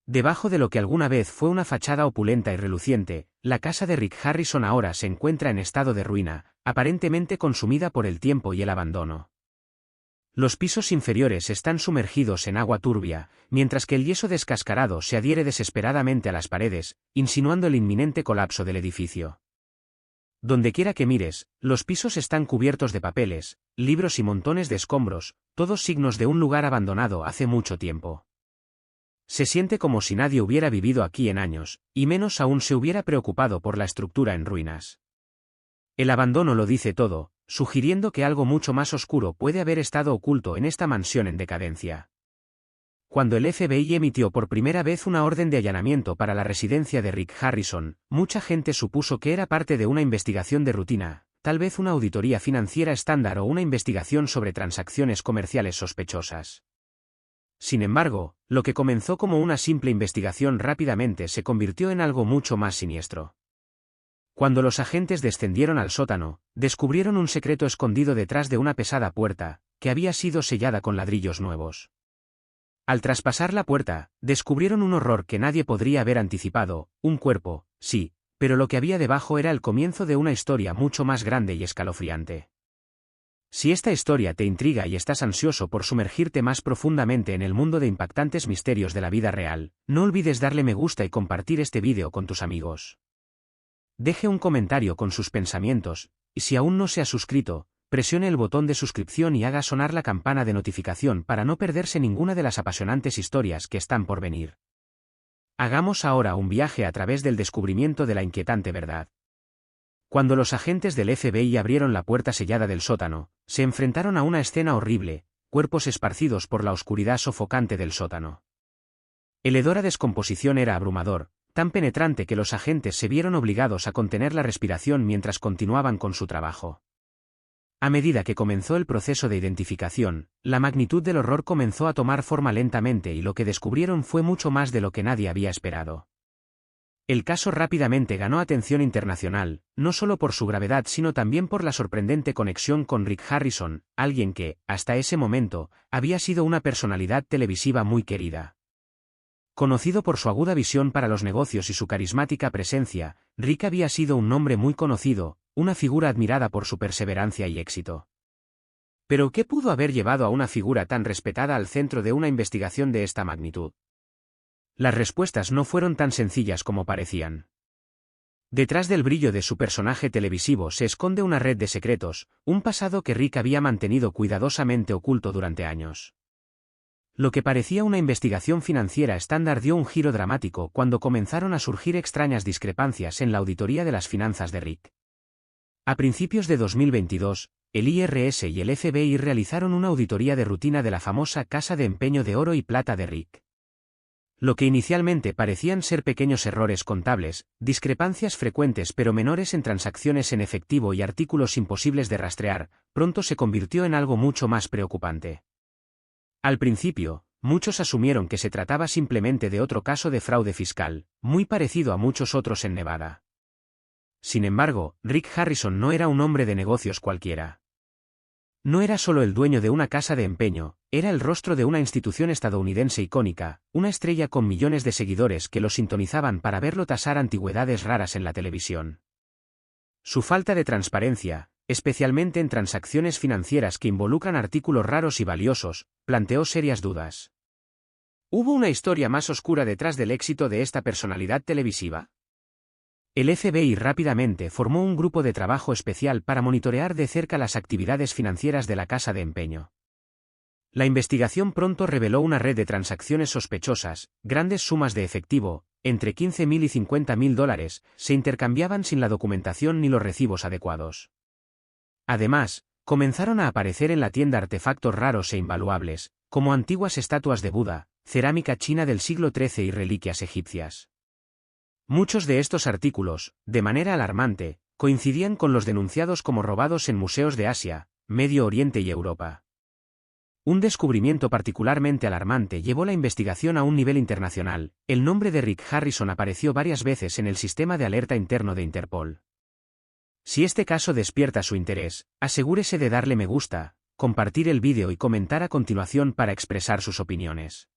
Debajo de lo que alguna vez fue una fachada opulenta y reluciente, la casa de Rick Harrison ahora se encuentra en estado de ruina, aparentemente consumida por el tiempo y el abandono. Los pisos inferiores están sumergidos en agua turbia, mientras que el yeso descascarado se adhiere desesperadamente a las paredes, insinuando el inminente colapso del edificio. Dondequiera que mires, los pisos están cubiertos de papeles, libros y montones de escombros, todos signos de un lugar abandonado hace mucho tiempo. Se siente como si nadie hubiera vivido aquí en años, y menos aún se hubiera preocupado por la estructura en ruinas. El abandono lo dice todo, sugiriendo que algo mucho más oscuro puede haber estado oculto en esta mansión en decadencia. Cuando el FBI emitió por primera vez una orden de allanamiento para la residencia de Rick Harrison, mucha gente supuso que era parte de una investigación de rutina, tal vez una auditoría financiera estándar o una investigación sobre transacciones comerciales sospechosas. Sin embargo, lo que comenzó como una simple investigación rápidamente se convirtió en algo mucho más siniestro. Cuando los agentes descendieron al sótano, descubrieron un secreto escondido detrás de una pesada puerta, que había sido sellada con ladrillos nuevos. Al traspasar la puerta, descubrieron un horror que nadie podría haber anticipado, un cuerpo, sí, pero lo que había debajo era el comienzo de una historia mucho más grande y escalofriante. Si esta historia te intriga y estás ansioso por sumergirte más profundamente en el mundo de impactantes misterios de la vida real, no olvides darle me gusta y compartir este vídeo con tus amigos. Deje un comentario con sus pensamientos, y si aún no se ha suscrito, presione el botón de suscripción y haga sonar la campana de notificación para no perderse ninguna de las apasionantes historias que están por venir. Hagamos ahora un viaje a través del descubrimiento de la inquietante verdad. Cuando los agentes del FBI abrieron la puerta sellada del sótano, se enfrentaron a una escena horrible, cuerpos esparcidos por la oscuridad sofocante del sótano. El hedor a descomposición era abrumador, tan penetrante que los agentes se vieron obligados a contener la respiración mientras continuaban con su trabajo. A medida que comenzó el proceso de identificación, la magnitud del horror comenzó a tomar forma lentamente y lo que descubrieron fue mucho más de lo que nadie había esperado. El caso rápidamente ganó atención internacional, no solo por su gravedad sino también por la sorprendente conexión con Rick Harrison, alguien que, hasta ese momento, había sido una personalidad televisiva muy querida. Conocido por su aguda visión para los negocios y su carismática presencia, Rick había sido un nombre muy conocido, una figura admirada por su perseverancia y éxito. Pero ¿qué pudo haber llevado a una figura tan respetada al centro de una investigación de esta magnitud? Las respuestas no fueron tan sencillas como parecían. Detrás del brillo de su personaje televisivo se esconde una red de secretos, un pasado que Rick había mantenido cuidadosamente oculto durante años. Lo que parecía una investigación financiera estándar dio un giro dramático cuando comenzaron a surgir extrañas discrepancias en la auditoría de las finanzas de Rick. A principios de 2022, el IRS y el FBI realizaron una auditoría de rutina de la famosa casa de empeño de oro y plata de Rick. Lo que inicialmente parecían ser pequeños errores contables, discrepancias frecuentes pero menores en transacciones en efectivo y artículos imposibles de rastrear, pronto se convirtió en algo mucho más preocupante. Al principio, muchos asumieron que se trataba simplemente de otro caso de fraude fiscal, muy parecido a muchos otros en Nevada. Sin embargo, Rick Harrison no era un hombre de negocios cualquiera. No era solo el dueño de una casa de empeño, era el rostro de una institución estadounidense icónica, una estrella con millones de seguidores que lo sintonizaban para verlo tasar antigüedades raras en la televisión. Su falta de transparencia, especialmente en transacciones financieras que involucran artículos raros y valiosos, planteó serias dudas. ¿Hubo una historia más oscura detrás del éxito de esta personalidad televisiva? El FBI rápidamente formó un grupo de trabajo especial para monitorear de cerca las actividades financieras de la casa de empeño. La investigación pronto reveló una red de transacciones sospechosas, grandes sumas de efectivo, entre $15,000 y $50,000, se intercambiaban sin la documentación ni los recibos adecuados. Además, comenzaron a aparecer en la tienda artefactos raros e invaluables, como antiguas estatuas de Buda, cerámica china del siglo XIII y reliquias egipcias. Muchos de estos artículos, de manera alarmante, coincidían con los denunciados como robados en museos de Asia, Medio Oriente y Europa. Un descubrimiento particularmente alarmante llevó la investigación a un nivel internacional. El nombre de Rick Harrison apareció varias veces en el sistema de alerta interno de Interpol. Si este caso despierta su interés, asegúrese de darle me gusta, compartir el vídeo y comentar a continuación para expresar sus opiniones.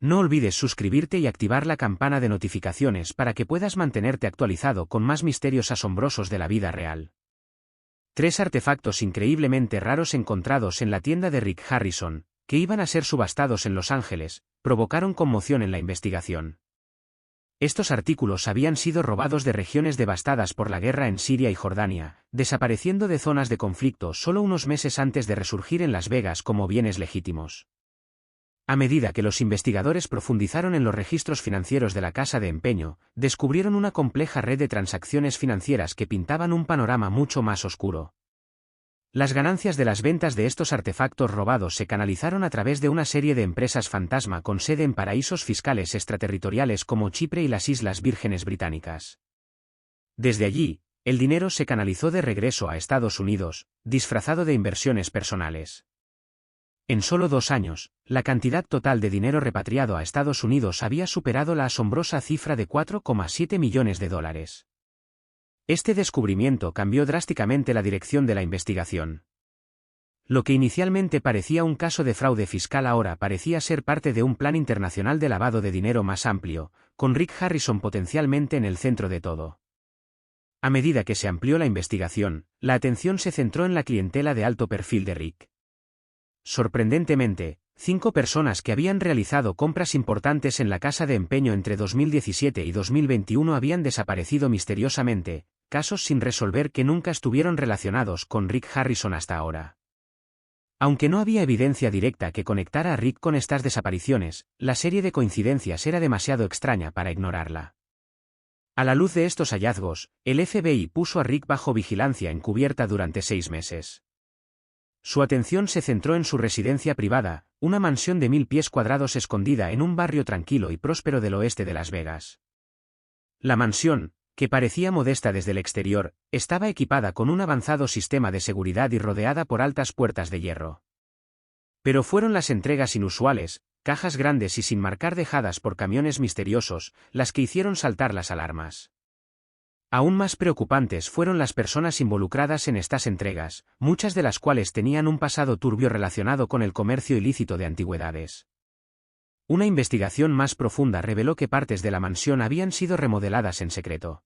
No olvides suscribirte y activar la campana de notificaciones para que puedas mantenerte actualizado con más misterios asombrosos de la vida real. 3 artefactos increíblemente raros encontrados en la tienda de Rick Harrison, que iban a ser subastados en Los Ángeles, provocaron conmoción en la investigación. Estos artículos habían sido robados de regiones devastadas por la guerra en Siria y Jordania, desapareciendo de zonas de conflicto solo unos meses antes de resurgir en Las Vegas como bienes legítimos. A medida que los investigadores profundizaron en los registros financieros de la casa de empeño, descubrieron una compleja red de transacciones financieras que pintaban un panorama mucho más oscuro. Las ganancias de las ventas de estos artefactos robados se canalizaron a través de una serie de empresas fantasma con sede en paraísos fiscales extraterritoriales como Chipre y las Islas Vírgenes Británicas. Desde allí, el dinero se canalizó de regreso a Estados Unidos, disfrazado de inversiones personales. En solo 2 años, la cantidad total de dinero repatriado a Estados Unidos había superado la asombrosa cifra de $4,7 millones. Este descubrimiento cambió drásticamente la dirección de la investigación. Lo que inicialmente parecía un caso de fraude fiscal ahora parecía ser parte de un plan internacional de lavado de dinero más amplio, con Rick Harrison potencialmente en el centro de todo. A medida que se amplió la investigación, la atención se centró en la clientela de alto perfil de Rick. Sorprendentemente, 5 personas que habían realizado compras importantes en la casa de empeño entre 2017 y 2021 habían desaparecido misteriosamente, casos sin resolver que nunca estuvieron relacionados con Rick Harrison hasta ahora. Aunque no había evidencia directa que conectara a Rick con estas desapariciones, la serie de coincidencias era demasiado extraña para ignorarla. A la luz de estos hallazgos, el FBI puso a Rick bajo vigilancia encubierta durante 6 meses. Su atención se centró en su residencia privada, una mansión de 1000 pies cuadrados escondida en un barrio tranquilo y próspero del oeste de Las Vegas. La mansión, que parecía modesta desde el exterior, estaba equipada con un avanzado sistema de seguridad y rodeada por altas puertas de hierro. Pero fueron las entregas inusuales, cajas grandes y sin marcar dejadas por camiones misteriosos, las que hicieron saltar las alarmas. Aún más preocupantes fueron las personas involucradas en estas entregas, muchas de las cuales tenían un pasado turbio relacionado con el comercio ilícito de antigüedades. Una investigación más profunda reveló que partes de la mansión habían sido remodeladas en secreto.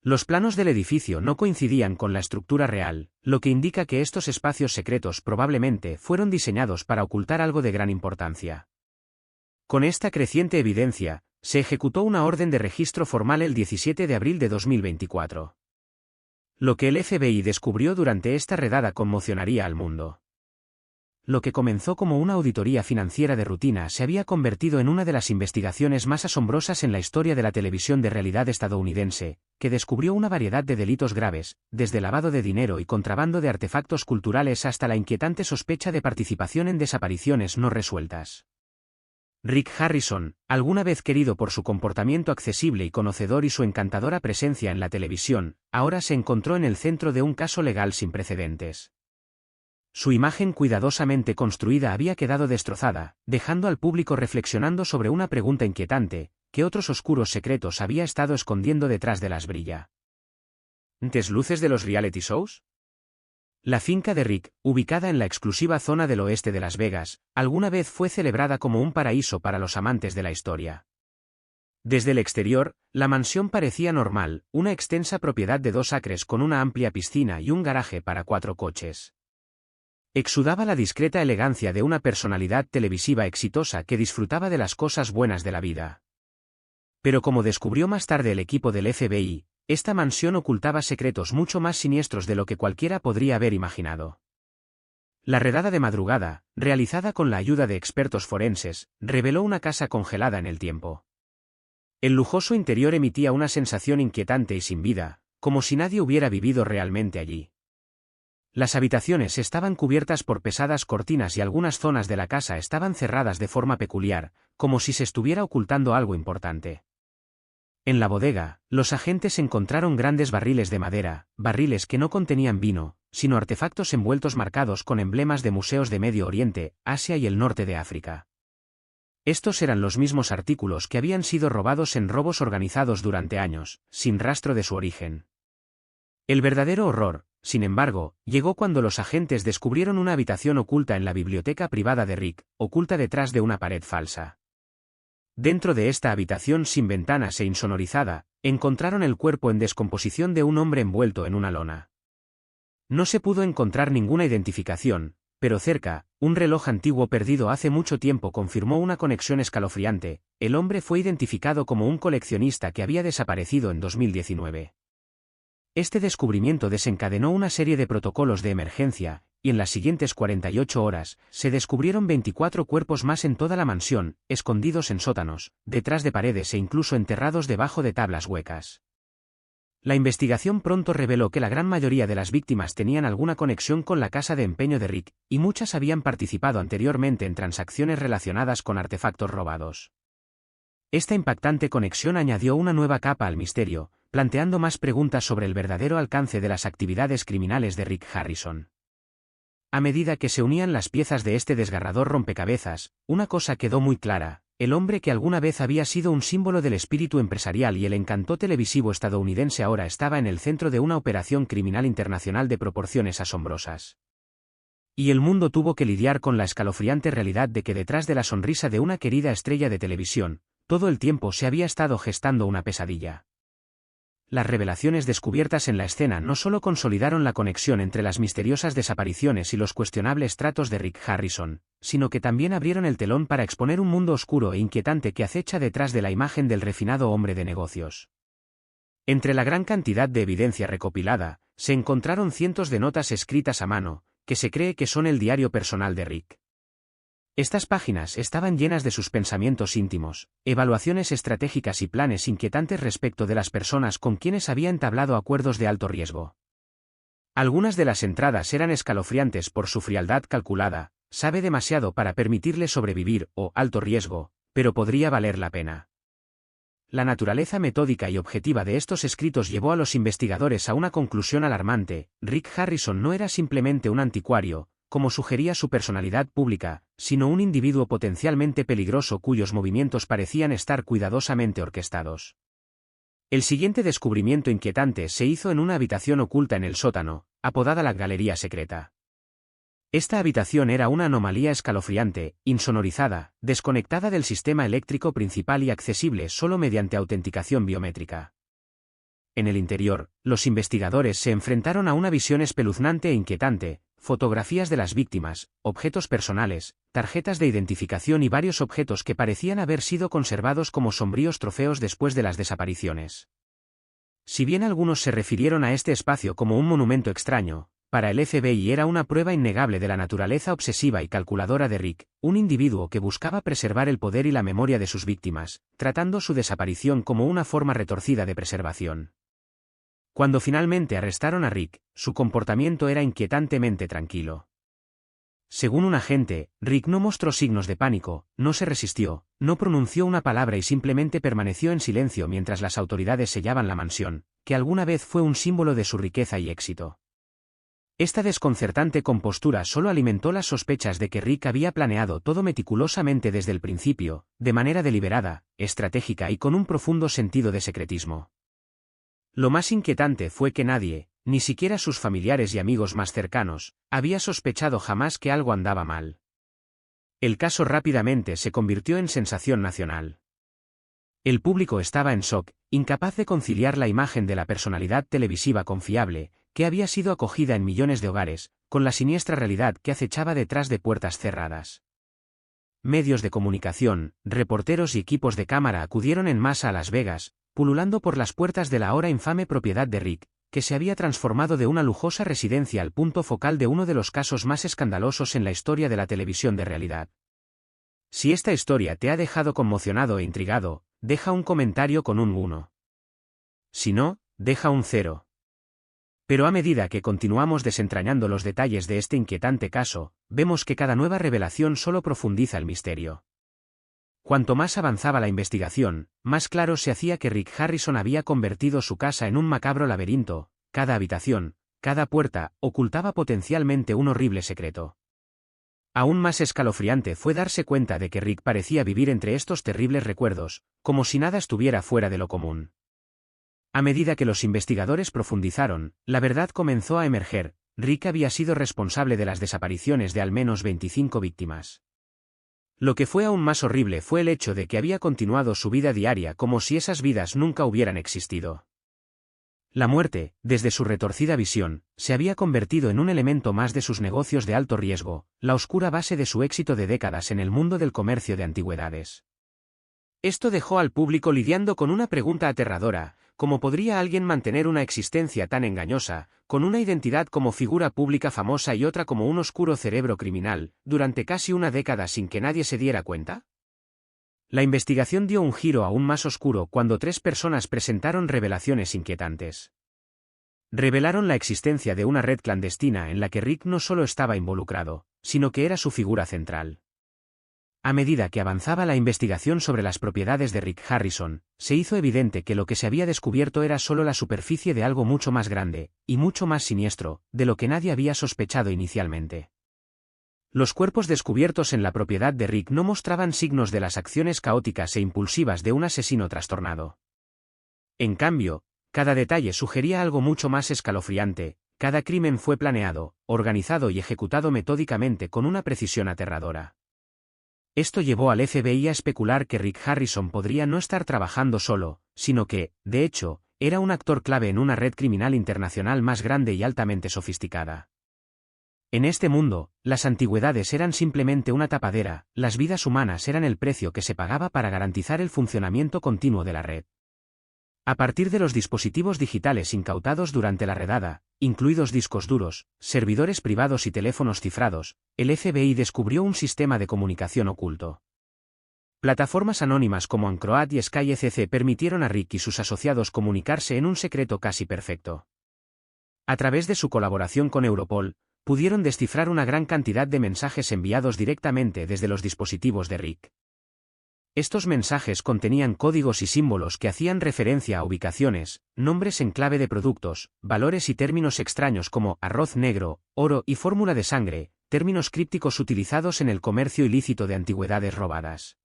Los planos del edificio no coincidían con la estructura real, lo que indica que estos espacios secretos probablemente fueron diseñados para ocultar algo de gran importancia. Con esta creciente evidencia, se ejecutó una orden de registro formal el 17 de abril de 2024. Lo que el FBI descubrió durante esta redada conmocionaría al mundo. Lo que comenzó como una auditoría financiera de rutina se había convertido en una de las investigaciones más asombrosas en la historia de la televisión de realidad estadounidense, que descubrió una variedad de delitos graves, desde lavado de dinero y contrabando de artefactos culturales hasta la inquietante sospecha de participación en desapariciones no resueltas. Rick Harrison, alguna vez querido por su comportamiento accesible y conocedor y su encantadora presencia en la televisión, ahora se encontró en el centro de un caso legal sin precedentes. Su imagen cuidadosamente construida había quedado destrozada, dejando al público reflexionando sobre una pregunta inquietante: ¿qué otros oscuros secretos había estado escondiendo detrás de las brillantes luces de los reality shows? La finca de Rick, ubicada en la exclusiva zona del oeste de Las Vegas, alguna vez fue celebrada como un paraíso para los amantes de la historia. Desde el exterior, la mansión parecía normal, una extensa propiedad de 2 acres con una amplia piscina y un garaje para 4 coches. Exudaba la discreta elegancia de una personalidad televisiva exitosa que disfrutaba de las cosas buenas de la vida. Pero como descubrió más tarde el equipo del FBI, esta mansión ocultaba secretos mucho más siniestros de lo que cualquiera podría haber imaginado. La redada de madrugada, realizada con la ayuda de expertos forenses, reveló una casa congelada en el tiempo. El lujoso interior emitía una sensación inquietante y sin vida, como si nadie hubiera vivido realmente allí. Las habitaciones estaban cubiertas por pesadas cortinas y algunas zonas de la casa estaban cerradas de forma peculiar, como si se estuviera ocultando algo importante. En la bodega, los agentes encontraron grandes barriles de madera, barriles que no contenían vino, sino artefactos envueltos marcados con emblemas de museos de Medio Oriente, Asia y el norte de África. Estos eran los mismos artículos que habían sido robados en robos organizados durante años, sin rastro de su origen. El verdadero horror, sin embargo, llegó cuando los agentes descubrieron una habitación oculta en la biblioteca privada de Rick, oculta detrás de una pared falsa. Dentro de esta habitación sin ventanas e insonorizada, encontraron el cuerpo en descomposición de un hombre envuelto en una lona. No se pudo encontrar ninguna identificación, pero cerca, un reloj antiguo perdido hace mucho tiempo confirmó una conexión escalofriante. El hombre fue identificado como un coleccionista que había desaparecido en 2019. Este descubrimiento desencadenó una serie de protocolos de emergencia, y en las siguientes 48 horas, se descubrieron 24 cuerpos más en toda la mansión, escondidos en sótanos, detrás de paredes e incluso enterrados debajo de tablas huecas. La investigación pronto reveló que la gran mayoría de las víctimas tenían alguna conexión con la casa de empeño de Rick, y muchas habían participado anteriormente en transacciones relacionadas con artefactos robados. Esta impactante conexión añadió una nueva capa al misterio, planteando más preguntas sobre el verdadero alcance de las actividades criminales de Rick Harrison. A medida que se unían las piezas de este desgarrador rompecabezas, una cosa quedó muy clara: el hombre que alguna vez había sido un símbolo del espíritu empresarial y el encanto televisivo estadounidense ahora estaba en el centro de una operación criminal internacional de proporciones asombrosas. Y el mundo tuvo que lidiar con la escalofriante realidad de que detrás de la sonrisa de una querida estrella de televisión, todo el tiempo se había estado gestando una pesadilla. Las revelaciones descubiertas en la escena no solo consolidaron la conexión entre las misteriosas desapariciones y los cuestionables tratos de Rick Harrison, sino que también abrieron el telón para exponer un mundo oscuro e inquietante que acecha detrás de la imagen del refinado hombre de negocios. Entre la gran cantidad de evidencia recopilada, se encontraron cientos de notas escritas a mano, que se cree que son el diario personal de Rick. Estas páginas estaban llenas de sus pensamientos íntimos, evaluaciones estratégicas y planes inquietantes respecto de las personas con quienes había entablado acuerdos de alto riesgo. Algunas de las entradas eran escalofriantes por su frialdad calculada: sabe demasiado para permitirle sobrevivir, o alto riesgo, pero podría valer la pena. La naturaleza metódica y objetiva de estos escritos llevó a los investigadores a una conclusión alarmante: Rick Harrison no era simplemente un anticuario, como sugería su personalidad pública, sino un individuo potencialmente peligroso cuyos movimientos parecían estar cuidadosamente orquestados. El siguiente descubrimiento inquietante se hizo en una habitación oculta en el sótano, apodada la Galería Secreta. Esta habitación era una anomalía escalofriante, insonorizada, desconectada del sistema eléctrico principal y accesible solo mediante autenticación biométrica. En el interior, los investigadores se enfrentaron a una visión espeluznante e inquietante: fotografías de las víctimas, objetos personales, tarjetas de identificación y varios objetos que parecían haber sido conservados como sombríos trofeos después de las desapariciones. Si bien algunos se refirieron a este espacio como un monumento extraño, para el FBI era una prueba innegable de la naturaleza obsesiva y calculadora de Rick, un individuo que buscaba preservar el poder y la memoria de sus víctimas, tratando su desaparición como una forma retorcida de preservación. Cuando finalmente arrestaron a Rick, su comportamiento era inquietantemente tranquilo. Según un agente, Rick no mostró signos de pánico, no se resistió, no pronunció una palabra y simplemente permaneció en silencio mientras las autoridades sellaban la mansión, que alguna vez fue un símbolo de su riqueza y éxito. Esta desconcertante compostura solo alimentó las sospechas de que Rick había planeado todo meticulosamente desde el principio, de manera deliberada, estratégica y con un profundo sentido de secretismo. Lo más inquietante fue que nadie, ni siquiera sus familiares y amigos más cercanos, había sospechado jamás que algo andaba mal. El caso rápidamente se convirtió en sensación nacional. El público estaba en shock, incapaz de conciliar la imagen de la personalidad televisiva confiable, que había sido acogida en millones de hogares, con la siniestra realidad que acechaba detrás de puertas cerradas. Medios de comunicación, reporteros y equipos de cámara acudieron en masa a Las Vegas, pululando por las puertas de la ahora infame propiedad de Rick, que se había transformado de una lujosa residencia al punto focal de uno de los casos más escandalosos en la historia de la televisión de realidad. Si esta historia te ha dejado conmocionado e intrigado, deja un comentario con un 1. Si no, deja un 0. Pero a medida que continuamos desentrañando los detalles de este inquietante caso, vemos que cada nueva revelación solo profundiza el misterio. Cuanto más avanzaba la investigación, más claro se hacía que Rick Harrison había convertido su casa en un macabro laberinto: cada habitación, cada puerta, ocultaba potencialmente un horrible secreto. Aún más escalofriante fue darse cuenta de que Rick parecía vivir entre estos terribles recuerdos, como si nada estuviera fuera de lo común. A medida que los investigadores profundizaron, la verdad comenzó a emerger: Rick había sido responsable de las desapariciones de al menos 25 víctimas. Lo que fue aún más horrible fue el hecho de que había continuado su vida diaria como si esas vidas nunca hubieran existido. La muerte, desde su retorcida visión, se había convertido en un elemento más de sus negocios de alto riesgo, la oscura base de su éxito de décadas en el mundo del comercio de antigüedades. Esto dejó al público lidiando con una pregunta aterradora: ¿cómo podría alguien mantener una existencia tan engañosa, con una identidad como figura pública famosa y otra como un oscuro cerebro criminal, durante casi una década sin que nadie se diera cuenta? La investigación dio un giro aún más oscuro cuando 3 personas presentaron revelaciones inquietantes. Revelaron la existencia de una red clandestina en la que Rick no solo estaba involucrado, sino que era su figura central. A medida que avanzaba la investigación sobre las propiedades de Rick Harrison, se hizo evidente que lo que se había descubierto era solo la superficie de algo mucho más grande, y mucho más siniestro, de lo que nadie había sospechado inicialmente. Los cuerpos descubiertos en la propiedad de Rick no mostraban signos de las acciones caóticas e impulsivas de un asesino trastornado. En cambio, cada detalle sugería algo mucho más escalofriante: cada crimen fue planeado, organizado y ejecutado metódicamente con una precisión aterradora. Esto llevó al FBI a especular que Rick Harrison podría no estar trabajando solo, sino que, de hecho, era un actor clave en una red criminal internacional más grande y altamente sofisticada. En este mundo, las antigüedades eran simplemente una tapadera, las vidas humanas eran el precio que se pagaba para garantizar el funcionamiento continuo de la red. A partir de los dispositivos digitales incautados durante la redada, incluidos discos duros, servidores privados y teléfonos cifrados, el FBI descubrió un sistema de comunicación oculto. Plataformas anónimas como Ancroat y SkyECC permitieron a Rick y sus asociados comunicarse en un secreto casi perfecto. A través de su colaboración con Europol, pudieron descifrar una gran cantidad de mensajes enviados directamente desde los dispositivos de Rick. Estos mensajes contenían códigos y símbolos que hacían referencia a ubicaciones, nombres en clave de productos, valores y términos extraños como arroz negro, oro y fórmula de sangre, términos crípticos utilizados en el comercio ilícito de antigüedades robadas.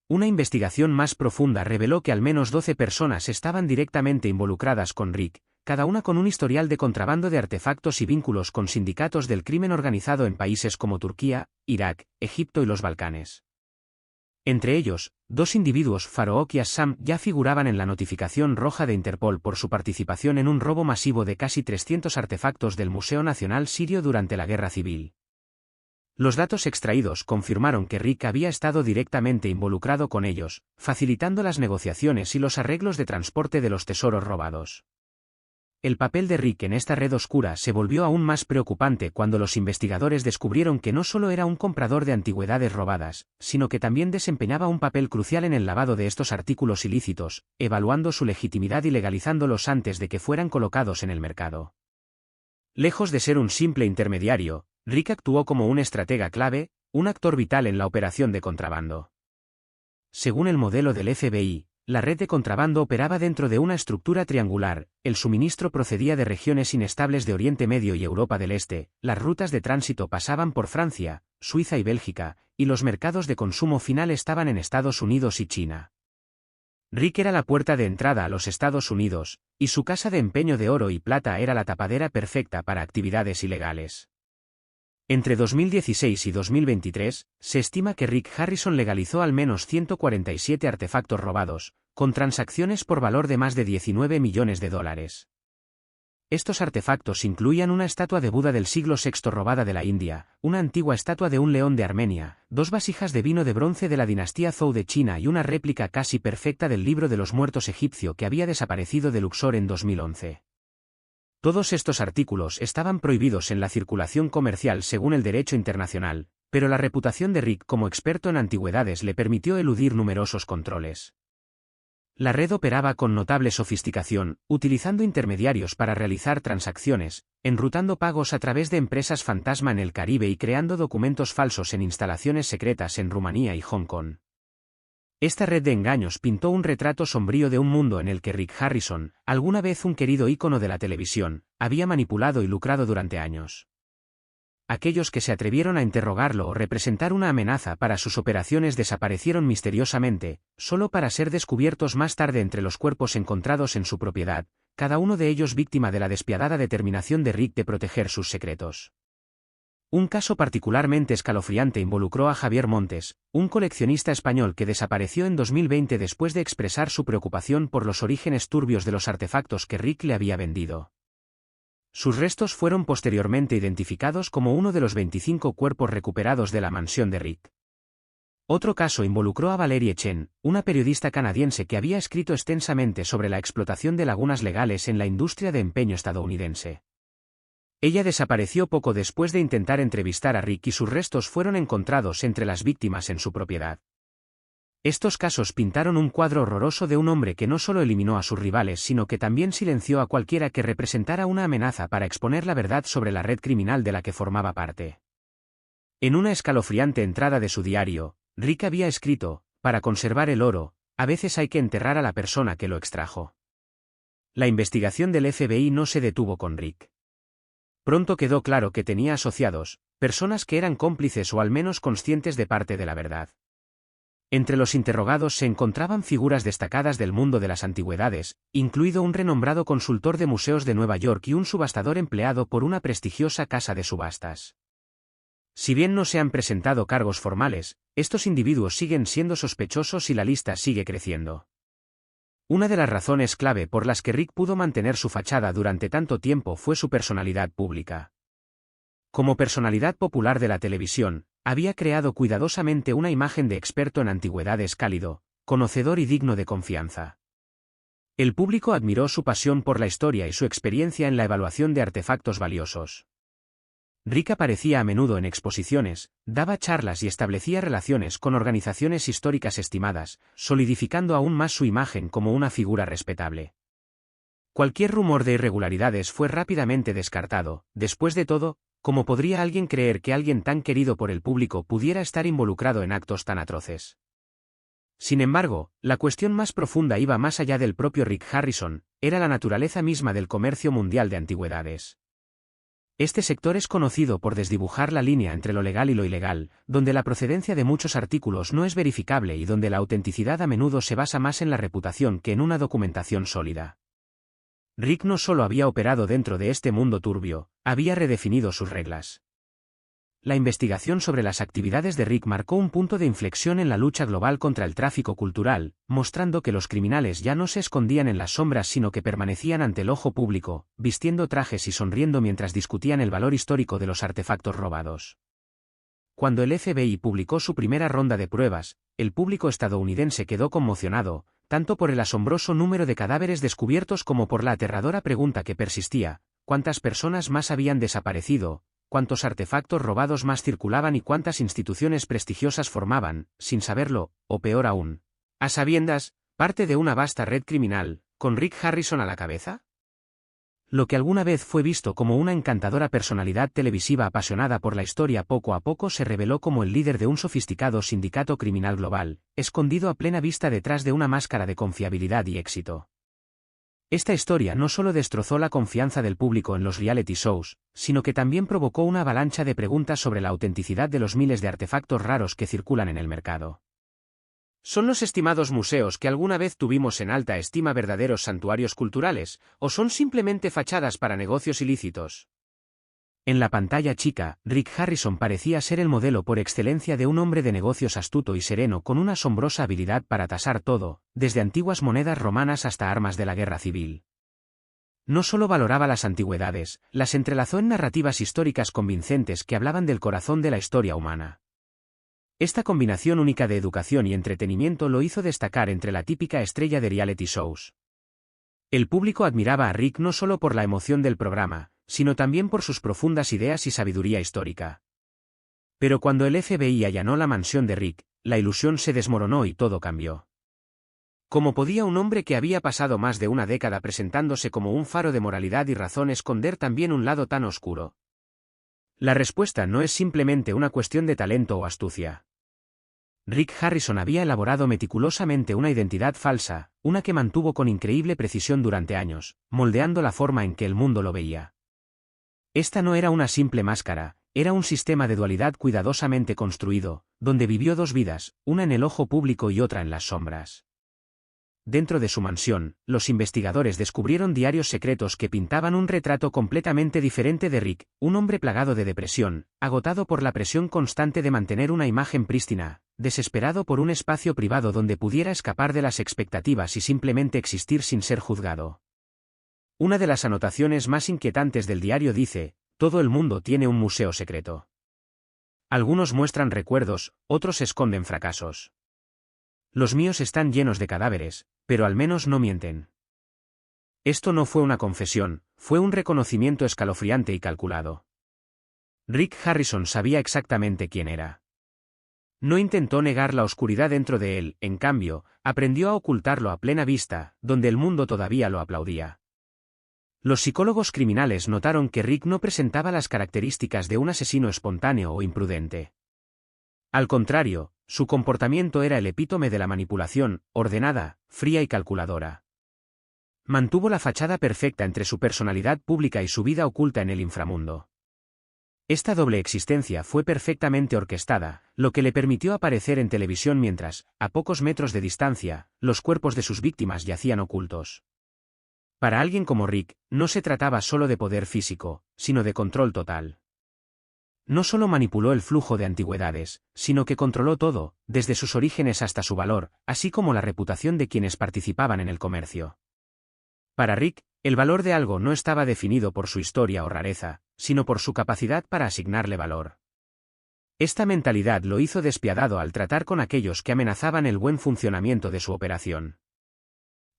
Una investigación más profunda reveló que al menos 12 personas estaban directamente involucradas con Rick, cada una con un historial de contrabando de artefactos y vínculos con sindicatos del crimen organizado en países como Turquía, Irak, Egipto y los Balcanes. Entre ellos, 2 individuos, Farouk y Assam, ya figuraban en la notificación roja de Interpol por su participación en un robo masivo de casi 300 artefactos del Museo Nacional Sirio durante la Guerra Civil. Los datos extraídos confirmaron que Rick había estado directamente involucrado con ellos, facilitando las negociaciones y los arreglos de transporte de los tesoros robados. El papel de Rick en esta red oscura se volvió aún más preocupante cuando los investigadores descubrieron que no solo era un comprador de antigüedades robadas, sino que también desempeñaba un papel crucial en el lavado de estos artículos ilícitos, evaluando su legitimidad y legalizándolos antes de que fueran colocados en el mercado. Lejos de ser un simple intermediario, Rick actuó como un estratega clave, un actor vital en la operación de contrabando. Según el modelo del FBI, la red de contrabando operaba dentro de una estructura triangular: el suministro procedía de regiones inestables de Oriente Medio y Europa del Este, las rutas de tránsito pasaban por Francia, Suiza y Bélgica, y los mercados de consumo final estaban en Estados Unidos y China. Rick era la puerta de entrada a los Estados Unidos, y su casa de empeño de oro y plata era la tapadera perfecta para actividades ilegales. Entre 2016 y 2023, se estima que Rick Harrison legalizó al menos 147 artefactos robados, con transacciones por valor de más de 19 millones de dólares. Estos artefactos incluían una estatua de Buda del siglo VI robada de la India, una antigua estatua de un león de Armenia, 2 vasijas de vino de bronce de la dinastía Zhou de China y una réplica casi perfecta del libro de los muertos egipcio que había desaparecido de Luxor en 2011. Todos estos artículos estaban prohibidos en la circulación comercial según el derecho internacional, pero la reputación de Rick como experto en antigüedades le permitió eludir numerosos controles. La red operaba con notable sofisticación, utilizando intermediarios para realizar transacciones, enrutando pagos a través de empresas fantasma en el Caribe y creando documentos falsos en instalaciones secretas en Rumanía y Hong Kong. Esta red de engaños pintó un retrato sombrío de un mundo en el que Rick Harrison, alguna vez un querido ícono de la televisión, había manipulado y lucrado durante años. Aquellos que se atrevieron a interrogarlo o representar una amenaza para sus operaciones desaparecieron misteriosamente, solo para ser descubiertos más tarde entre los cuerpos encontrados en su propiedad, cada uno de ellos víctima de la despiadada determinación de Rick de proteger sus secretos. Un caso particularmente escalofriante involucró a Javier Montes, un coleccionista español que desapareció en 2020 después de expresar su preocupación por los orígenes turbios de los artefactos que Rick le había vendido. Sus restos fueron posteriormente identificados como uno de los 25 cuerpos recuperados de la mansión de Rick. Otro caso involucró a Valerie Chen, una periodista canadiense que había escrito extensamente sobre la explotación de lagunas legales en la industria de empeño estadounidense. Ella desapareció poco después de intentar entrevistar a Rick y sus restos fueron encontrados entre las víctimas en su propiedad. Estos casos pintaron un cuadro horroroso de un hombre que no solo eliminó a sus rivales sino que también silenció a cualquiera que representara una amenaza para exponer la verdad sobre la red criminal de la que formaba parte. En una escalofriante entrada de su diario, Rick había escrito: «Para conservar el oro, a veces hay que enterrar a la persona que lo extrajo». La investigación del FBI no se detuvo con Rick. Pronto quedó claro que tenía asociados, personas que eran cómplices o al menos conscientes de parte de la verdad. Entre los interrogados se encontraban figuras destacadas del mundo de las antigüedades, incluido un renombrado consultor de museos de Nueva York y un subastador empleado por una prestigiosa casa de subastas. Si bien no se han presentado cargos formales, estos individuos siguen siendo sospechosos y la lista sigue creciendo. Una de las razones clave por las que Rick pudo mantener su fachada durante tanto tiempo fue su personalidad pública. Como personalidad popular de la televisión, había creado cuidadosamente una imagen de experto en antigüedades cálido, conocedor y digno de confianza. El público admiró su pasión por la historia y su experiencia en la evaluación de artefactos valiosos. Rick aparecía a menudo en exposiciones, daba charlas y establecía relaciones con organizaciones históricas estimadas, solidificando aún más su imagen como una figura respetable. Cualquier rumor de irregularidades fue rápidamente descartado. Después de todo, ¿cómo podría alguien creer que alguien tan querido por el público pudiera estar involucrado en actos tan atroces? Sin embargo, la cuestión más profunda iba más allá del propio Rick Harrison, era la naturaleza misma del comercio mundial de antigüedades. Este sector es conocido por desdibujar la línea entre lo legal y lo ilegal, donde la procedencia de muchos artículos no es verificable y donde la autenticidad a menudo se basa más en la reputación que en una documentación sólida. Rick no solo había operado dentro de este mundo turbio, había redefinido sus reglas. La investigación sobre las actividades de Rick marcó un punto de inflexión en la lucha global contra el tráfico cultural, mostrando que los criminales ya no se escondían en las sombras sino que permanecían ante el ojo público, vistiendo trajes y sonriendo mientras discutían el valor histórico de los artefactos robados. Cuando el FBI publicó su primera ronda de pruebas, el público estadounidense quedó conmocionado, tanto por el asombroso número de cadáveres descubiertos como por la aterradora pregunta que persistía: ¿cuántas personas más habían desaparecido? ¿Cuántos artefactos robados más circulaban y cuántas instituciones prestigiosas formaban, sin saberlo, o peor aún, a sabiendas, parte de una vasta red criminal, con Rick Harrison a la cabeza? Lo que alguna vez fue visto como una encantadora personalidad televisiva apasionada por la historia poco a poco se reveló como el líder de un sofisticado sindicato criminal global, escondido a plena vista detrás de una máscara de confiabilidad y éxito. Esta historia no solo destrozó la confianza del público en los reality shows, sino que también provocó una avalancha de preguntas sobre la autenticidad de los miles de artefactos raros que circulan en el mercado. ¿Son los estimados museos que alguna vez tuvimos en alta estima verdaderos santuarios culturales, o son simplemente fachadas para negocios ilícitos? En la pantalla chica, Rick Harrison parecía ser el modelo por excelencia de un hombre de negocios astuto y sereno con una asombrosa habilidad para tasar todo, desde antiguas monedas romanas hasta armas de la guerra civil. No solo valoraba las antigüedades, las entrelazó en narrativas históricas convincentes que hablaban del corazón de la historia humana. Esta combinación única de educación y entretenimiento lo hizo destacar entre la típica estrella de reality shows. El público admiraba a Rick no solo por la emoción del programa, sino también por sus profundas ideas y sabiduría histórica. Pero cuando el FBI allanó la mansión de Rick, la ilusión se desmoronó y todo cambió. ¿Cómo podía un hombre que había pasado más de una década presentándose como un faro de moralidad y razón esconder también un lado tan oscuro? La respuesta no es simplemente una cuestión de talento o astucia. Rick Harrison había elaborado meticulosamente una identidad falsa, una que mantuvo con increíble precisión durante años, moldeando la forma en que el mundo lo veía. Esta no era una simple máscara, era un sistema de dualidad cuidadosamente construido, donde vivió dos vidas, una en el ojo público y otra en las sombras. dentro de su mansión, los investigadores descubrieron diarios secretos que pintaban un retrato completamente diferente de Rick, un hombre plagado de depresión, agotado por la presión constante de mantener una imagen prístina, desesperado por un espacio privado donde pudiera escapar de las expectativas y simplemente existir sin ser juzgado. Una de las anotaciones más inquietantes del diario dice: todo el mundo tiene un museo secreto. Algunos muestran recuerdos, otros esconden fracasos. Los míos están llenos de cadáveres, pero al menos no mienten. Esto no fue una confesión, fue un reconocimiento escalofriante y calculado. Rick Harrison sabía exactamente quién era. No intentó negar la oscuridad dentro de él, en cambio, aprendió a ocultarlo a plena vista, donde el mundo todavía lo aplaudía. Los psicólogos criminales notaron que Rick no presentaba las características de un asesino espontáneo o imprudente. Al contrario, su comportamiento era el epítome de la manipulación, ordenada, fría y calculadora. Mantuvo la fachada perfecta entre su personalidad pública y su vida oculta en el inframundo. Esta doble existencia fue perfectamente orquestada, lo que le permitió aparecer en televisión mientras, a pocos metros de distancia, los cuerpos de sus víctimas yacían ocultos. Para alguien como Rick, no se trataba solo de poder físico, sino de control total. No solo manipuló el flujo de antigüedades, sino que controló todo, desde sus orígenes hasta su valor, así como la reputación de quienes participaban en el comercio. Para Rick, el valor de algo no estaba definido por su historia o rareza, sino por su capacidad para asignarle valor. Esta mentalidad lo hizo despiadado al tratar con aquellos que amenazaban el buen funcionamiento de su operación.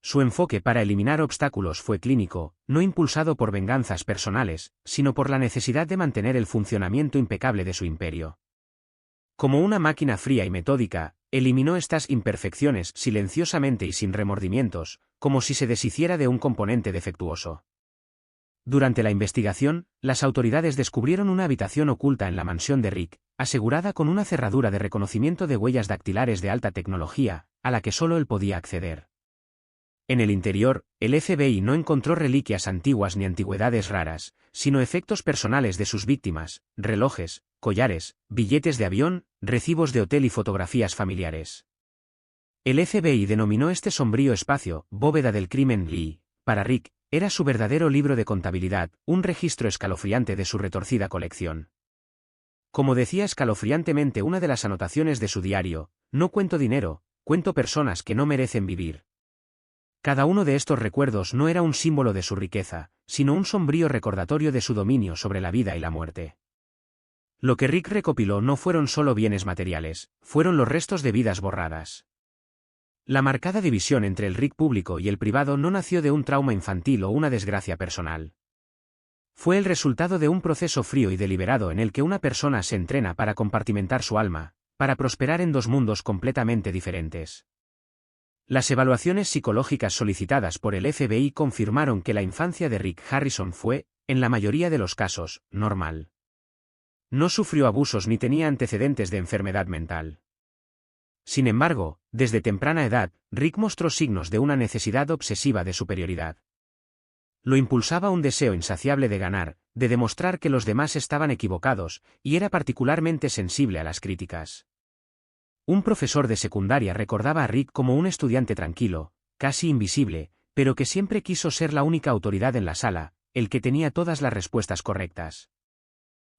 Su enfoque para eliminar obstáculos fue clínico, no impulsado por venganzas personales, sino por la necesidad de mantener el funcionamiento impecable de su imperio. Como una máquina fría y metódica, eliminó estas imperfecciones silenciosamente y sin remordimientos, como si se deshiciera de un componente defectuoso. Durante la investigación, las autoridades descubrieron una habitación oculta en la mansión de Rick, asegurada con una cerradura de reconocimiento de huellas dactilares de alta tecnología, a la que solo él podía acceder. En el interior, el FBI no encontró reliquias antiguas ni antigüedades raras, sino efectos personales de sus víctimas, relojes, collares, billetes de avión, recibos de hotel y fotografías familiares. El FBI denominó este sombrío espacio bóveda del crimen y, para Rick, era su verdadero libro de contabilidad, un registro escalofriante de su retorcida colección. Como decía escalofriantemente una de las anotaciones de su diario: no cuento dinero, cuento personas que no merecen vivir. Cada uno de estos recuerdos no era un símbolo de su riqueza, sino un sombrío recordatorio de su dominio sobre la vida y la muerte. Lo que Rick recopiló no fueron solo bienes materiales, fueron los restos de vidas borradas. La marcada división entre el Rick público y el privado no nació de un trauma infantil o una desgracia personal. Fue el resultado de un proceso frío y deliberado en el que una persona se entrena para compartimentar su alma, para prosperar en dos mundos completamente diferentes. Las evaluaciones psicológicas solicitadas por el FBI confirmaron que la infancia de Rick Harrison fue, en la mayoría de los casos, normal. No sufrió abusos ni tenía antecedentes de enfermedad mental. Sin embargo, desde temprana edad, Rick mostró signos de una necesidad obsesiva de superioridad. Lo impulsaba un deseo insaciable de ganar, de demostrar que los demás estaban equivocados, y era particularmente sensible a las críticas. Un profesor de secundaria recordaba a Rick como un estudiante tranquilo, casi invisible, pero que siempre quiso ser la única autoridad en la sala, el que tenía todas las respuestas correctas.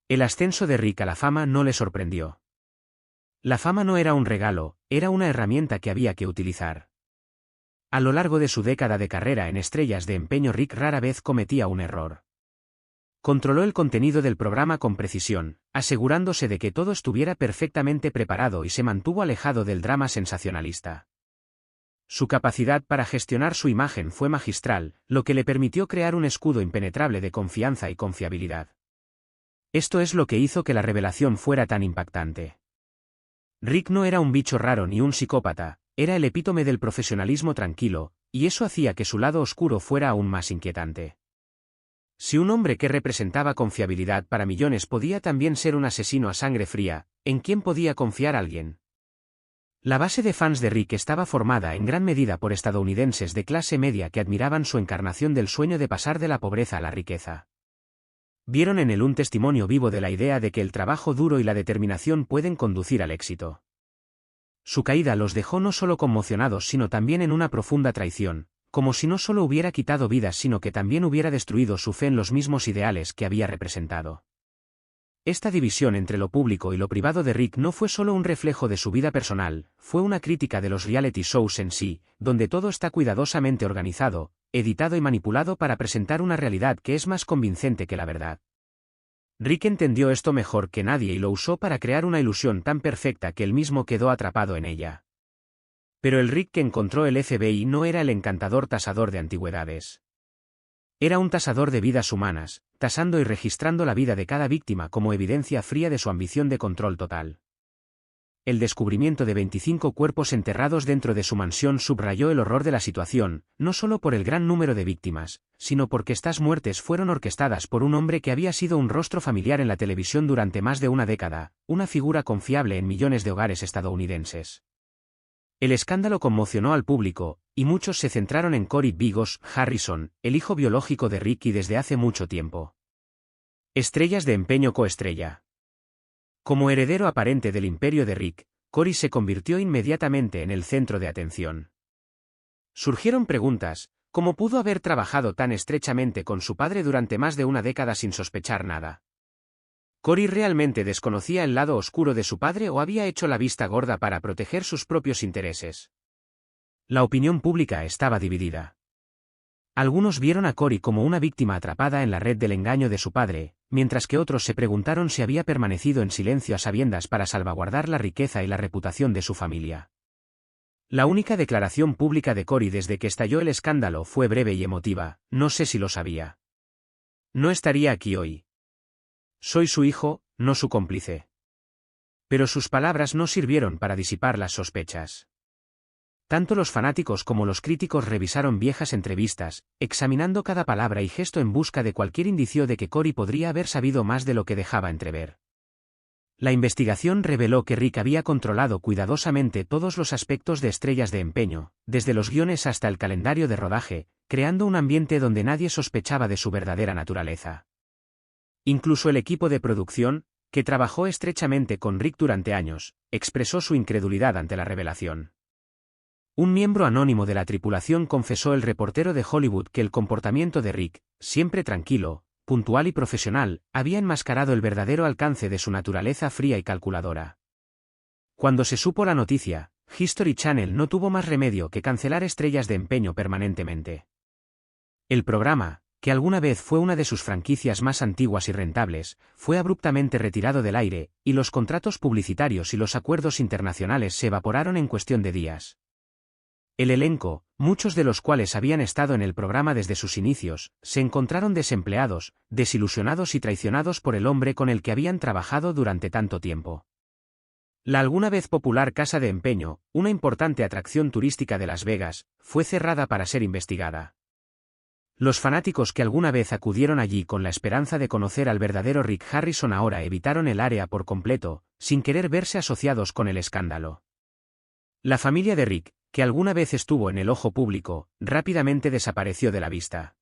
El ascenso de Rick a la fama no le sorprendió. La fama no era un regalo, era una herramienta que había que utilizar. A lo largo de su década de carrera en estrellas de empeño, Rick rara vez cometía un error. Controló el contenido del programa con precisión, asegurándose de que todo estuviera perfectamente preparado y se mantuvo alejado del drama sensacionalista. Su capacidad para gestionar su imagen fue magistral, lo que le permitió crear un escudo impenetrable de confianza y confiabilidad. Esto es lo que hizo que la revelación fuera tan impactante. Rick no era un bicho raro ni un psicópata, era el epítome del profesionalismo tranquilo, y eso hacía que su lado oscuro fuera aún más inquietante. Si un hombre que representaba confiabilidad para millones podía también ser un asesino a sangre fría, ¿en quién podía confiar alguien? La base de fans de Rick estaba formada en gran medida por estadounidenses de clase media que admiraban su encarnación del sueño de pasar de la pobreza a la riqueza. Vieron en él un testimonio vivo de la idea de que el trabajo duro y la determinación pueden conducir al éxito. Su caída los dejó no solo conmocionados sino también en una profunda traición, como si no solo hubiera quitado vidas sino que también hubiera destruido su fe en los mismos ideales que había representado. Esta división entre lo público y lo privado de Rick no fue solo un reflejo de su vida personal, fue una crítica de los reality shows en sí, donde todo está cuidadosamente organizado, editado y manipulado para presentar una realidad que es más convincente que la verdad. Rick entendió esto mejor que nadie y lo usó para crear una ilusión tan perfecta que él mismo quedó atrapado en ella. Pero el Rick que encontró el FBI no era el encantador tasador de antigüedades. Era un tasador de vidas humanas, tasando y registrando la vida de cada víctima como evidencia fría de su ambición de control total. El descubrimiento de 25 cuerpos enterrados dentro de su mansión subrayó el horror de la situación, no solo por el gran número de víctimas, sino porque estas muertes fueron orquestadas por un hombre que había sido un rostro familiar en la televisión durante más de una década, una figura confiable en millones de hogares estadounidenses. El escándalo conmocionó al público, y muchos se centraron en Cory Bigos Harrison, el hijo biológico de Rick y desde hace mucho tiempo. Estrellas de empeño coestrella. Como heredero aparente del imperio de Rick, Cory se convirtió inmediatamente en el centro de atención. Surgieron preguntas, ¿cómo pudo haber trabajado tan estrechamente con su padre durante más de una década sin sospechar nada? ¿Cory realmente desconocía el lado oscuro de su padre o había hecho la vista gorda para proteger sus propios intereses? La opinión pública estaba dividida. Algunos vieron a Cory como una víctima atrapada en la red del engaño de su padre, mientras que otros se preguntaron si había permanecido en silencio a sabiendas para salvaguardar la riqueza y la reputación de su familia. La única declaración pública de Cory desde que estalló el escándalo fue breve y emotiva: no sé si lo sabía. No estaría aquí hoy. Soy su hijo, no su cómplice. Pero sus palabras no sirvieron para disipar las sospechas. Tanto los fanáticos como los críticos revisaron viejas entrevistas, examinando cada palabra y gesto en busca de cualquier indicio de que Cory podría haber sabido más de lo que dejaba entrever. La investigación reveló que Rick había controlado cuidadosamente todos los aspectos de Estrellas de Empeño, desde los guiones hasta el calendario de rodaje, creando un ambiente donde nadie sospechaba de su verdadera naturaleza. Incluso el equipo de producción, que trabajó estrechamente con Rick durante años, expresó su incredulidad ante la revelación. Un miembro anónimo de la tripulación confesó al reportero de Hollywood que el comportamiento de Rick, siempre tranquilo, puntual y profesional, había enmascarado el verdadero alcance de su naturaleza fría y calculadora. Cuando se supo la noticia, History Channel no tuvo más remedio que cancelar Estrellas de Empeño permanentemente. El programa, que alguna vez fue una de sus franquicias más antiguas y rentables, fue abruptamente retirado del aire, y los contratos publicitarios y los acuerdos internacionales se evaporaron en cuestión de días. El elenco, muchos de los cuales habían estado en el programa desde sus inicios, se encontraron desempleados, desilusionados y traicionados por el hombre con el que habían trabajado durante tanto tiempo. La alguna vez popular Casa de Empeño, una importante atracción turística de Las Vegas, fue cerrada para ser investigada. Los fanáticos que alguna vez acudieron allí con la esperanza de conocer al verdadero Rick Harrison ahora evitaron el área por completo, sin querer verse asociados con el escándalo. La familia de Rick, que alguna vez estuvo en el ojo público, rápidamente desapareció de la vista.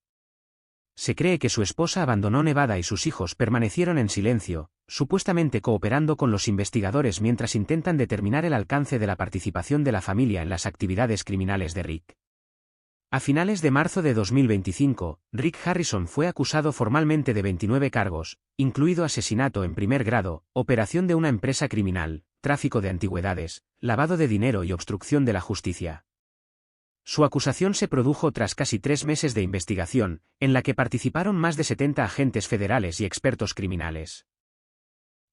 Se cree que su esposa abandonó Nevada y sus hijos permanecieron en silencio, supuestamente cooperando con los investigadores mientras intentan determinar el alcance de la participación de la familia en las actividades criminales de Rick. A finales de marzo de 2025, Rick Harrison fue acusado formalmente de 29 cargos, incluido asesinato en primer grado, operación de una empresa criminal, tráfico de antigüedades, lavado de dinero y obstrucción de la justicia. Su acusación se produjo tras casi 3 meses de investigación, en la que participaron más de 70 agentes federales y expertos criminales.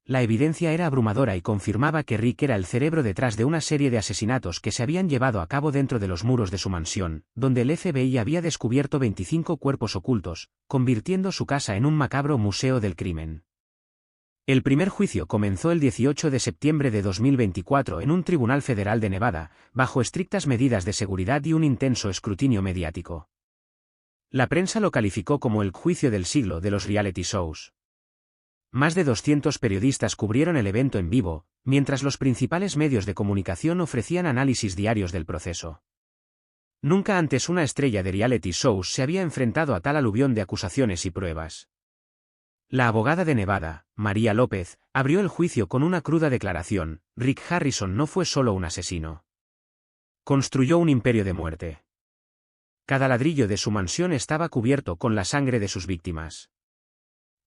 La evidencia era abrumadora y confirmaba que Rick era el cerebro detrás de una serie de asesinatos que se habían llevado a cabo dentro de los muros de su mansión, donde el FBI había descubierto 25 cuerpos ocultos, convirtiendo su casa en un macabro museo del crimen. El primer juicio comenzó el 18 de septiembre de 2024 en un tribunal federal de Nevada, bajo estrictas medidas de seguridad y un intenso escrutinio mediático. La prensa lo calificó como el juicio del siglo de los reality shows. Más de 200 periodistas cubrieron el evento en vivo, mientras los principales medios de comunicación ofrecían análisis diarios del proceso. Nunca antes una estrella de reality shows se había enfrentado a tal aluvión de acusaciones y pruebas. La abogada de Nevada, María López, abrió el juicio con una cruda declaración: Rick Harrison no fue solo un asesino. Construyó un imperio de muerte. Cada ladrillo de su mansión estaba cubierto con la sangre de sus víctimas.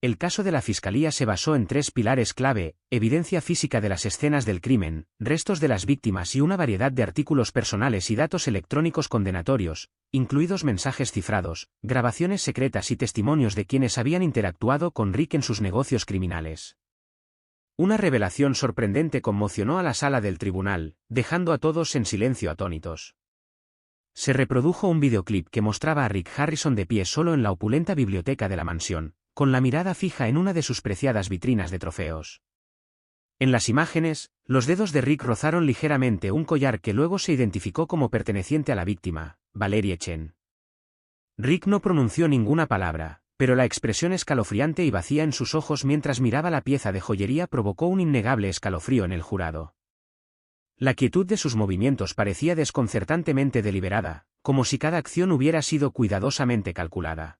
El caso de la Fiscalía se basó en 3 pilares clave: evidencia física de las escenas del crimen, restos de las víctimas y una variedad de artículos personales y datos electrónicos condenatorios, incluidos mensajes cifrados, grabaciones secretas y testimonios de quienes habían interactuado con Rick en sus negocios criminales. Una revelación sorprendente conmocionó a la sala del tribunal, dejando a todos en silencio atónitos. Se reprodujo un videoclip que mostraba a Rick Harrison de pie solo en la opulenta biblioteca de la mansión, con la mirada fija en una de sus preciadas vitrinas de trofeos. En las imágenes, los dedos de Rick rozaron ligeramente un collar que luego se identificó como perteneciente a la víctima, Valerie Chen. Rick no pronunció ninguna palabra, pero la expresión escalofriante y vacía en sus ojos mientras miraba la pieza de joyería provocó un innegable escalofrío en el jurado. La quietud de sus movimientos parecía desconcertantemente deliberada, como si cada acción hubiera sido cuidadosamente calculada.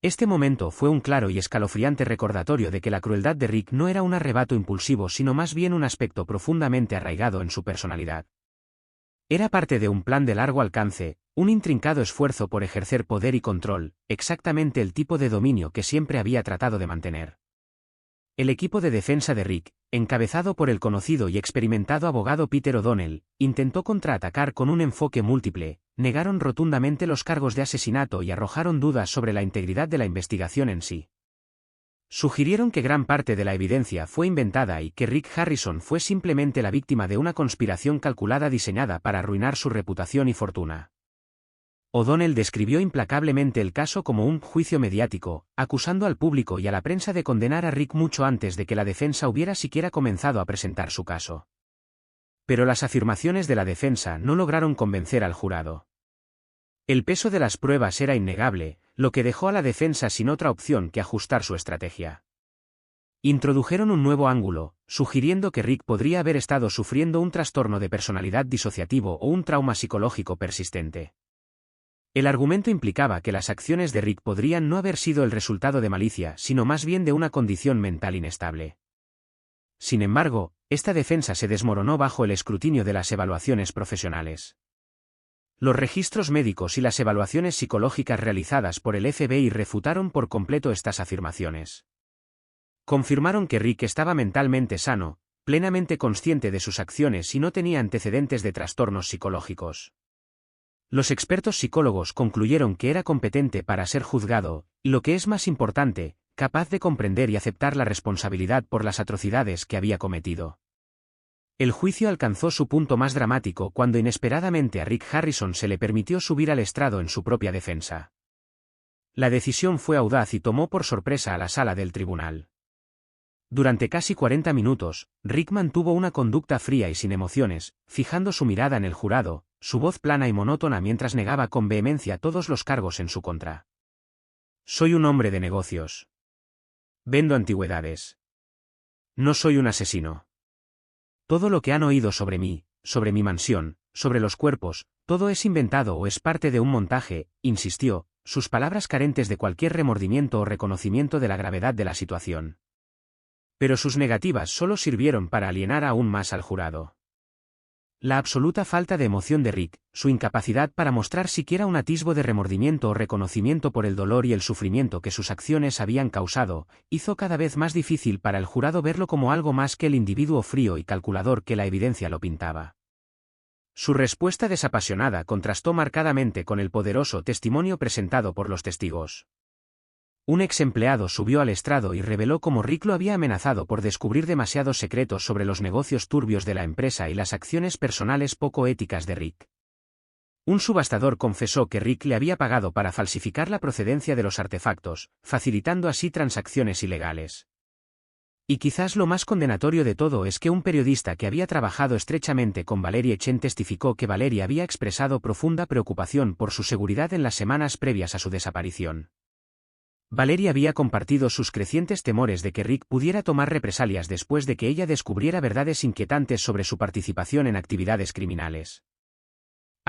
Este momento fue un claro y escalofriante recordatorio de que la crueldad de Rick no era un arrebato impulsivo sino más bien un aspecto profundamente arraigado en su personalidad. Era parte de un plan de largo alcance, un intrincado esfuerzo por ejercer poder y control, exactamente el tipo de dominio que siempre había tratado de mantener. El equipo de defensa de Rick, encabezado por el conocido y experimentado abogado Peter O'Donnell, intentó contraatacar con un enfoque múltiple, negaron rotundamente los cargos de asesinato y arrojaron dudas sobre la integridad de la investigación en sí. Sugirieron que gran parte de la evidencia fue inventada y que Rick Harrison fue simplemente la víctima de una conspiración calculada diseñada para arruinar su reputación y fortuna. O'Donnell describió implacablemente el caso como un juicio mediático, acusando al público y a la prensa de condenar a Rick mucho antes de que la defensa hubiera siquiera comenzado a presentar su caso. Pero las afirmaciones de la defensa no lograron convencer al jurado. El peso de las pruebas era innegable, lo que dejó a la defensa sin otra opción que ajustar su estrategia. Introdujeron un nuevo ángulo, sugiriendo que Rick podría haber estado sufriendo un trastorno de personalidad disociativo o un trauma psicológico persistente. El argumento implicaba que las acciones de Rick podrían no haber sido el resultado de malicia, sino más bien de una condición mental inestable. Sin embargo, esta defensa se desmoronó bajo el escrutinio de las evaluaciones profesionales. Los registros médicos y las evaluaciones psicológicas realizadas por el FBI refutaron por completo estas afirmaciones. Confirmaron que Rick estaba mentalmente sano, plenamente consciente de sus acciones y no tenía antecedentes de trastornos psicológicos. Los expertos psicólogos concluyeron que era competente para ser juzgado, y lo que es más importante, capaz de comprender y aceptar la responsabilidad por las atrocidades que había cometido. El juicio alcanzó su punto más dramático cuando inesperadamente a Rick Harrison se le permitió subir al estrado en su propia defensa. La decisión fue audaz y tomó por sorpresa a la sala del tribunal. Durante casi 40 minutos, Rick mantuvo una conducta fría y sin emociones, fijando su mirada en el jurado, su voz plana y monótona mientras negaba con vehemencia todos los cargos en su contra. Soy un hombre de negocios. Vendo antigüedades. No soy un asesino. Todo lo que han oído sobre mí, sobre mi mansión, sobre los cuerpos, todo es inventado o es parte de un montaje, insistió, sus palabras carentes de cualquier remordimiento o reconocimiento de la gravedad de la situación. Pero sus negativas solo sirvieron para alienar aún más al jurado. La absoluta falta de emoción de Rick, su incapacidad para mostrar siquiera un atisbo de remordimiento o reconocimiento por el dolor y el sufrimiento que sus acciones habían causado, hizo cada vez más difícil para el jurado verlo como algo más que el individuo frío y calculador que la evidencia lo pintaba. Su respuesta desapasionada contrastó marcadamente con el poderoso testimonio presentado por los testigos. Un ex empleado subió al estrado y reveló cómo Rick lo había amenazado por descubrir demasiados secretos sobre los negocios turbios de la empresa y las acciones personales poco éticas de Rick. Un subastador confesó que Rick le había pagado para falsificar la procedencia de los artefactos, facilitando así transacciones ilegales. Y quizás lo más condenatorio de todo es que un periodista que había trabajado estrechamente con Valerie Chen testificó que Valerie había expresado profunda preocupación por su seguridad en las semanas previas a su desaparición. Valerie había compartido sus crecientes temores de que Rick pudiera tomar represalias después de que ella descubriera verdades inquietantes sobre su participación en actividades criminales.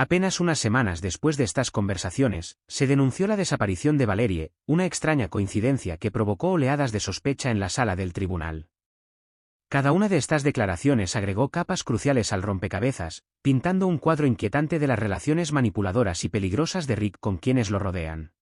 Apenas unas semanas después de estas conversaciones, se denunció la desaparición de Valerie, una extraña coincidencia que provocó oleadas de sospecha en la sala del tribunal. Cada una de estas declaraciones agregó capas cruciales al rompecabezas, pintando un cuadro inquietante de las relaciones manipuladoras y peligrosas de Rick con quienes lo rodean.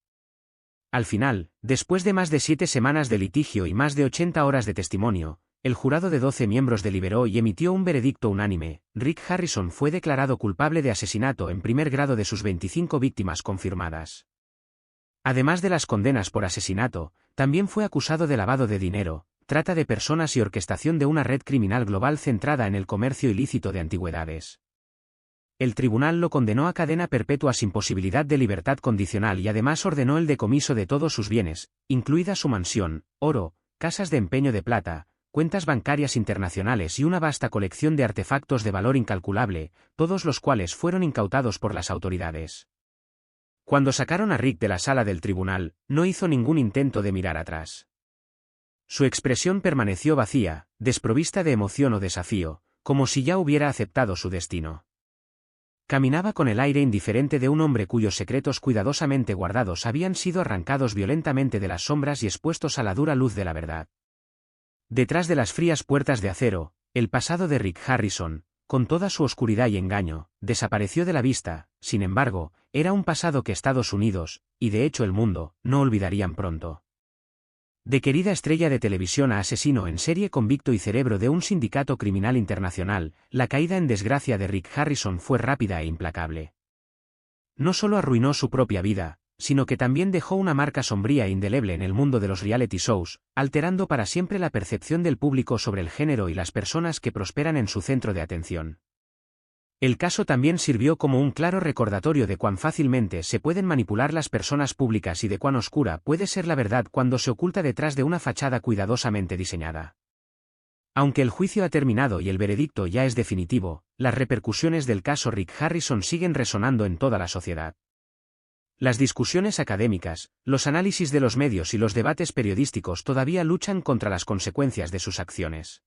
Al final, después de más de 7 semanas de litigio y más de 80 horas de testimonio, el jurado de 12 miembros deliberó y emitió un veredicto unánime. Rick Harrison fue declarado culpable de asesinato en primer grado de sus 25 víctimas confirmadas. Además de las condenas por asesinato, también fue acusado de lavado de dinero, trata de personas y orquestación de una red criminal global centrada en el comercio ilícito de antigüedades. El tribunal lo condenó a cadena perpetua sin posibilidad de libertad condicional y además ordenó el decomiso de todos sus bienes, incluida su mansión, oro, casas de empeño de plata, cuentas bancarias internacionales y una vasta colección de artefactos de valor incalculable, todos los cuales fueron incautados por las autoridades. Cuando sacaron a Rick de la sala del tribunal, no hizo ningún intento de mirar atrás. Su expresión permaneció vacía, desprovista de emoción o desafío, como si ya hubiera aceptado su destino. Caminaba con el aire indiferente de un hombre cuyos secretos cuidadosamente guardados habían sido arrancados violentamente de las sombras y expuestos a la dura luz de la verdad. Detrás de las frías puertas de acero, el pasado de Rick Harrison, con toda su oscuridad y engaño, desapareció de la vista. Sin embargo, era un pasado que Estados Unidos, y de hecho el mundo, no olvidarían pronto. De querida estrella de televisión a asesino en serie convicto y cerebro de un sindicato criminal internacional, la caída en desgracia de Rick Harrison fue rápida e implacable. No solo arruinó su propia vida, sino que también dejó una marca sombría e indeleble en el mundo de los reality shows, alterando para siempre la percepción del público sobre el género y las personas que prosperan en su centro de atención. El caso también sirvió como un claro recordatorio de cuán fácilmente se pueden manipular las personas públicas y de cuán oscura puede ser la verdad cuando se oculta detrás de una fachada cuidadosamente diseñada. Aunque el juicio ha terminado y el veredicto ya es definitivo, las repercusiones del caso Rick Harrison siguen resonando en toda la sociedad. Las discusiones académicas, los análisis de los medios y los debates periodísticos todavía luchan contra las consecuencias de sus acciones.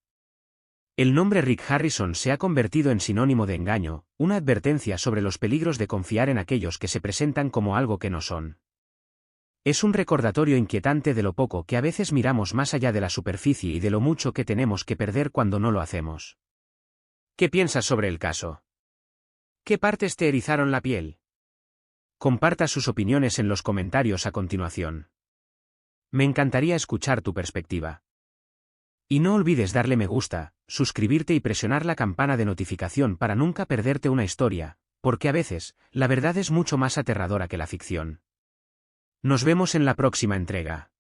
El nombre Rick Harrison se ha convertido en sinónimo de engaño, una advertencia sobre los peligros de confiar en aquellos que se presentan como algo que no son. Es un recordatorio inquietante de lo poco que a veces miramos más allá de la superficie y de lo mucho que tenemos que perder cuando no lo hacemos. ¿Qué piensas sobre el caso? ¿Qué partes te erizaron la piel? Comparta sus opiniones en los comentarios a continuación. Me encantaría escuchar tu perspectiva. Y no olvides darle me gusta, suscribirte y presionar la campana de notificación para nunca perderte una historia, porque a veces, la verdad es mucho más aterradora que la ficción. Nos vemos en la próxima entrega.